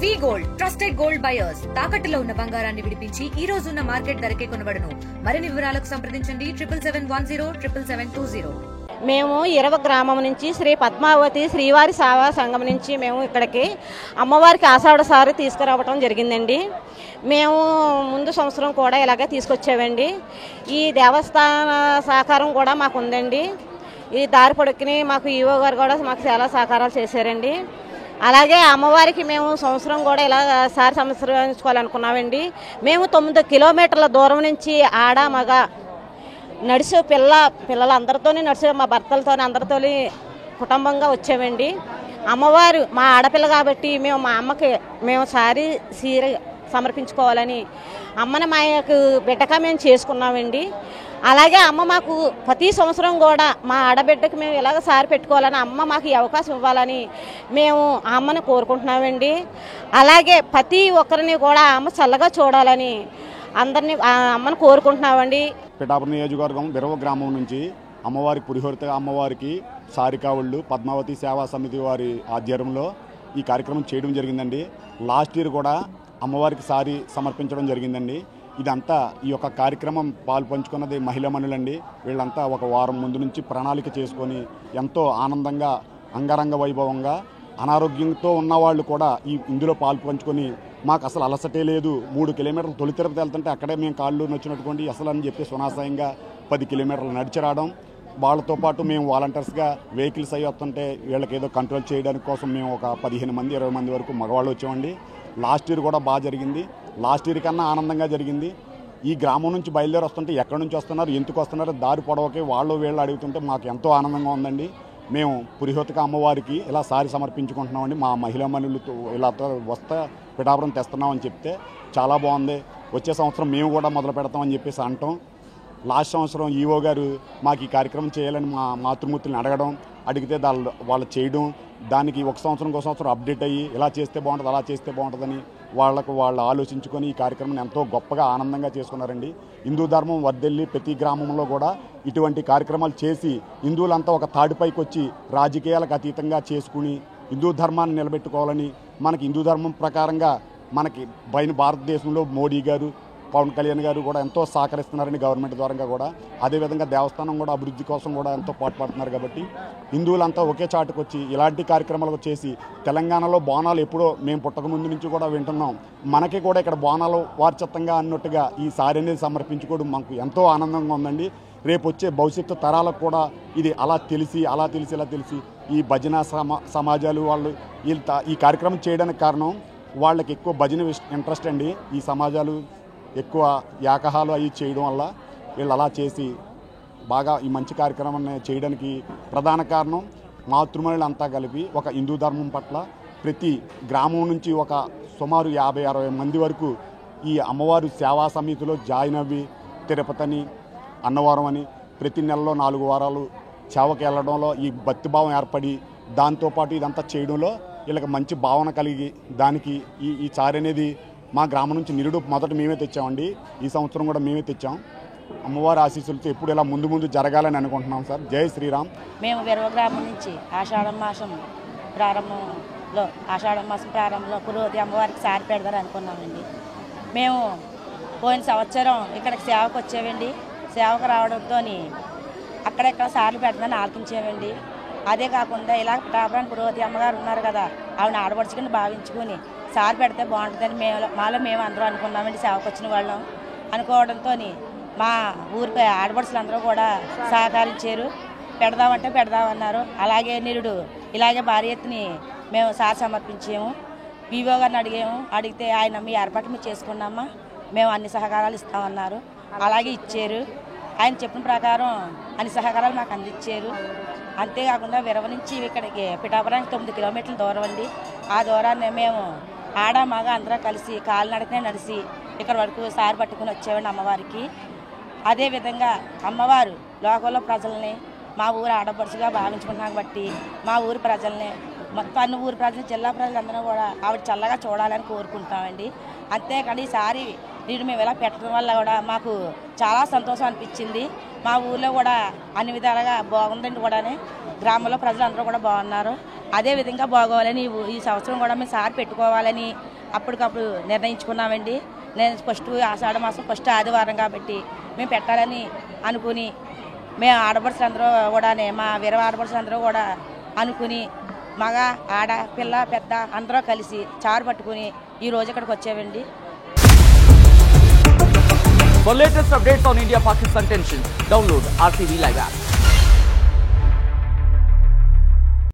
వి gold trusted gold buyers తాకట్టులో ఉన్న బంగారాన్ని విడిపించి ఈ రోజు ఉన్న మార్కెట్ ధరకే కొనబడును. మరిన్ని వివరాలకు సంప్రదించండి 77107720. మేము ఇరవ గ్రామం నుంచి శ్రీ పద్మావతి శ్రీవారి సేవా సంఘం నుంచి మేము ఇక్కడికి అమ్మవారికి ఆషాఢ సారి తీసుకురావటం జరిగిందండి. మేము ముందు సంవత్సరం కూడా ఇలాగే తీసుకొచ్చామండి. ఈ దేవస్థాన సహకారం కూడా మాకు ఉందండి. ఈ దారి పొడుక్కుని మాకు ఈవో గారు కూడా మాకు చాలా సహకారాలు చేశారండి. అలాగే అమ్మవారికి మేము సంవత్సరం కూడా ఇలా సారి సంవత్సరించుకోవాలనుకున్నామండి. మేము 9 కిలోమీటర్ల దూరం నుంచి ఆడ మగ నడిచి పిల్లలందరితో నడిచి మా భర్తలతో అందరితో కుటుంబంగా వచ్చామండి. అమ్మవారు మా ఆడపిల్ల కాబట్టి మేము మా అమ్మకి మేము సారీ సీర సమర్పించుకోవాలని అమ్మని మా యొక్క బిడ్డగా మేము చేసుకున్నామండి. అలాగే అమ్మ మాకు ప్రతి సంవత్సరం కూడా మా ఆడబిడ్డకి మేము ఇలాగ సారి పెట్టుకోవాలని అమ్మ మాకు ఈ అవకాశం ఇవ్వాలని మేము అమ్మని కోరుకుంటున్నామండి. అలాగే ప్రతి ఒక్కరిని కూడా అమ్మ చల్లగా చూడాలని అందరినీ అమ్మని కోరుకుంటున్నామండి. పిఠాపురం నియోజకవర్గం విరవ గ్రామం నుంచి అమ్మవారికి పురిహోరిత అమ్మవారికి సారికావుళ్ళు పద్మావతి సేవా సమితి వారి ఆధ్వర్యంలో ఈ కార్యక్రమం చేయడం జరిగిందండి. లాస్ట్ ఇయర్ కూడా అమ్మవారికి సారి సమర్పించడం జరిగిందండి. ఇదంతా ఈ యొక్క కార్యక్రమం పాలు పంచుకున్నది మహిళా మనులండి. వీళ్ళంతా ఒక వారం ముందు నుంచి ప్రణాళిక చేసుకొని ఎంతో ఆనందంగా అంగరంగ వైభవంగా అనారోగ్యంతో ఉన్నవాళ్ళు కూడా ఇందులో పాలు పంచుకొని మాకు అసలు అలసటే లేదు, 3 కిలోమీటర్లు తొలి తిరుపతి వెళ్తుంటే అక్కడే మేము కాళ్ళు నొచ్చినట్టుకోండి అసలు అని చెప్పి సునాశయంగా 10 కిలోమీటర్లు నడిచి రావడం. వాళ్ళతో పాటు మేము వాలంటీర్స్గా వెహికల్స్ అయ్యి వస్తుంటే వీళ్ళకి ఏదో కంట్రోల్ చేయడానికి కోసం మేము ఒక 15 మంది 20 మంది వరకు మగవాళ్ళు వచ్చామండి. లాస్ట్ ఇయర్ కూడా బాగా జరిగింది. లాస్ట్ ఇయర్ కన్నా ఆనందంగా జరిగింది. ఈ గ్రామం నుంచి బయలుదేరి వస్తుంటే ఎక్కడి నుంచి వస్తున్నారు, ఎందుకు వస్తున్నారు, దారి పొడవకి వాళ్ళు వీళ్ళు అడుగుతుంటే మాకు ఎంతో ఆనందంగా ఉందండి. మేము పురిహోతిక అమ్మవారికి ఇలా సారి సమర్పించుకుంటున్నామండి. మా మహిళా మనులతో ఇలా వస్తా పిఠాపురం తెస్తున్నామని చెప్తే చాలా బాగుంది, వచ్చే సంవత్సరం మేము కూడా మొదలు పెడతామని చెప్పేసి అంటాం. లాస్ట్ సంవత్సరం ఈవో గారు మాకు ఈ కార్యక్రమం చేయాలని మా మాతృమూర్తులను అడిగితే వాళ్ళు చేయడం, దానికి ఒక సంవత్సరం అప్డేట్ అయ్యి ఇలా చేస్తే బాగుంటుంది అలా చేస్తే బాగుంటుందని వాళ్ళు ఆలోచించుకొని ఈ కార్యక్రమం ఎంతో గొప్పగా ఆనందంగా చేసుకున్నారండి. హిందూ ధర్మం వర్ధిల్లి ప్రతి గ్రామంలో కూడా ఇటువంటి కార్యక్రమాలు చేసి హిందువులంతా ఒక తాడిపైకి వచ్చి రాజకీయాలకు అతీతంగా చేసుకుని హిందూ ధర్మాన్ని నిలబెట్టుకోవాలని మనకి హిందూ ధర్మం ప్రకారంగా మనకి భారతదేశంలో మోడీ గారు పవన్ కళ్యాణ్ గారు కూడా ఎంతో సహకరిస్తున్నారని గవర్నమెంట్ ద్వారా కూడా, అదేవిధంగా దేవస్థానం కూడా అభివృద్ధి కోసం కూడా ఎంతో పాటుపడుతున్నారు. కాబట్టి హిందువులంతా ఒకే చాటుకు వచ్చి ఇలాంటి కార్యక్రమాలు చేసి తెలంగాణలో బోనాలు ఎప్పుడో మేము పుట్టక ముందు నుంచి కూడా వింటున్నాం, మనకి కూడా ఇక్కడ బోనాలు వార్చత్వంగా అన్నట్టుగా ఈ సారి అనేది సమర్పించుకోవడం మాకు ఎంతో ఆనందంగా ఉందండి. రేపు వచ్చే భవిష్యత్తు తరాలకు కూడా ఇది ఇలా తెలిసి ఈ భజన సమాజాలు వాళ్ళు ఈ కార్యక్రమం చేయడానికి కారణం వాళ్ళకి ఎక్కువ భజన ఇంట్రెస్ట్ అండి. ఈ సమాజాలు ఎక్కువ యాకహాలు అవి చేయడం వల్ల వీళ్ళు అలా చేసి బాగా ఈ మంచి కార్యక్రమాన్ని చేయడానికి ప్రధాన కారణం మాతృమణులు అంతా కలిపి ఒక హిందూ ధర్మం పట్ల ప్రతి గ్రామం నుంచి ఒక సుమారు 50-60 మంది వరకు ఈ అమ్మవారు సేవా సమితిలో జాయిన్ అవ్వి తిరుపతిని అన్నవరం అని ప్రతి నెలలో 4 వారాలు సేవకి వెళ్ళడంలో ఈ భక్తిభావం ఏర్పడి దాంతోపాటు ఇదంతా చేయడంలో వీళ్ళకి మంచి భావన కలిగి దానికి ఈ సారి అనేది మా గ్రామం నుంచి నిరుడు మొదట మేమే తెచ్చామండి. ఈ సంవత్సరం కూడా మేమే తెచ్చాం. అమ్మవారి ఆశీస్సులతో ఎప్పుడు ఇలా ముందు జరగాలని అనుకుంటున్నాం సార్. జై శ్రీరామ్. మేము విరవ గ్రామం నుంచి ఆషాఢ మాసం ప్రారంభంలో పురోహితి అమ్మవారికి సారి పెడతారు అనుకున్నామండి. మేము పోయిన సంవత్సరం ఇక్కడికి సేవకు వచ్చామండి. సేవకు రావడంతో అక్కడెక్కడ సార్లు పెడతామని ఆలోచించామండి. అదే కాకుండా ఇలా పిఠాపురం పురోహితి అమ్మగారు ఉన్నారు కదా, ఆవిడ ఆడపడుచుకుని భావించుకుని సారి పెడితే బాగుంటుందని మేము అందరూ అనుకున్నామండి. సేవకు వచ్చిన వాళ్ళం అనుకోవడంతో మా ఊరికి ఆడపడుచులు అందరూ కూడా సహకరించారు. పెడదామంటే పెడదామన్నారు. అలాగే నిరుడు ఇలాగే భారీ ఎత్తుని మేము సారి సమర్పించాము. వివో గారిని అడిగితే ఆయన మీ ఏర్పాటు మీరు చేసుకున్నామా, మేము అన్ని సహకారాలు ఇస్తామన్నారు. అలాగే ఇచ్చారు. ఆయన చెప్పిన ప్రకారం అన్ని సహకారాలు మాకు అందించారు. అంతేకాకుండా విరవ నుంచి ఇక్కడికి పిఠాపురానికి 9 కిలోమీటర్ల దూరం అండి. ఆ దూరాన్ని మేము ఆడ మగ అందరూ కలిసి కాలినడకనే నడిచి ఇక్కడ వరకు సారి పట్టుకుని వచ్చేవాడిని అమ్మవారికి. అదేవిధంగా అమ్మవారు లోకంలో ప్రజల్ని మా ఊరు ఆడపడుచుగా భావించుకుంటున్నాం కాబట్టి మా ఊరు ప్రజల్ని మొత్తం అన్ని ఊరు ప్రజలు జిల్లా ప్రజలందరూ కూడా ఆవిడ చల్లగా చూడాలని కోరుకుంటామండి. అంతేకాని ఈసారి నేను మేము ఇలా పెట్టడం వల్ల కూడా మాకు చాలా సంతోషం అనిపించింది. మా ఊర్లో కూడా అన్ని విధాలుగా బాగుందండి. కూడా గ్రామంలో ప్రజలందరూ కూడా బాగున్నారు. అదే విధంగా బాగోవాలని ఈ సంవత్సరం కూడా మేము సార్ పెట్టుకోవాలని అప్పటికప్పుడు నిర్ణయించుకున్నామండి. నేను ఫస్ట్ ఆషాఢ మాసం ఫస్ట్ ఆదివారం కాబట్టి మేము పెట్టాలని అనుకుని మేము ఆడపడుచులందరూ కూడా మా వీర ఆడపడుచులందరూ కూడా అనుకుని మగ ఆడ పిల్ల పెద్ద అందరూ కలిసి చారు పట్టుకుని ఈ రోజు ఇక్కడికి వచ్చామండి. For latest updates on India-Pakistan tensions, download RTV Live app.